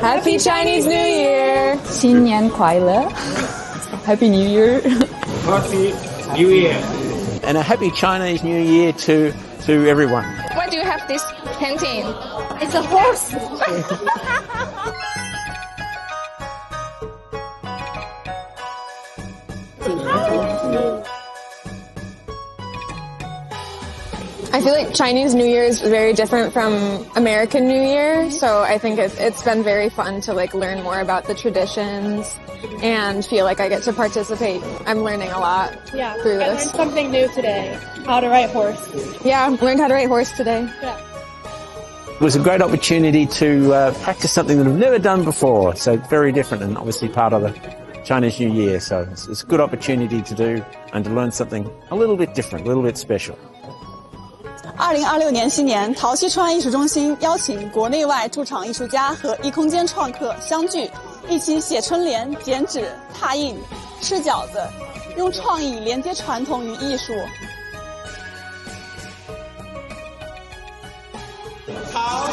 Happy Chinese New Year! 新年快乐 Happy New Year! Happy New Year! And a happy Chinese New Year to everyone. Why do you have this painting? It's a horse! I feel like Chinese New Year is very different from American New Year, so I think it's been very fun to like learn more about the traditions and feel like I get to participate. I'm learning a lot through this. I learned something new today, how to ride horse. Yeah, learned how to ride horse today. Yeah. It was a great opportunity to practice something that I've never done before, so very different and obviously part of the Chinese New Year, so it's a good opportunity to do and to learn something a little bit different, a little bit special. 2026年新年，陶溪川艺术中心邀请国内外驻场艺术家和异空间创客相聚，一起写春联、剪纸、拓印、吃饺子，用创意连接传统与艺术。好。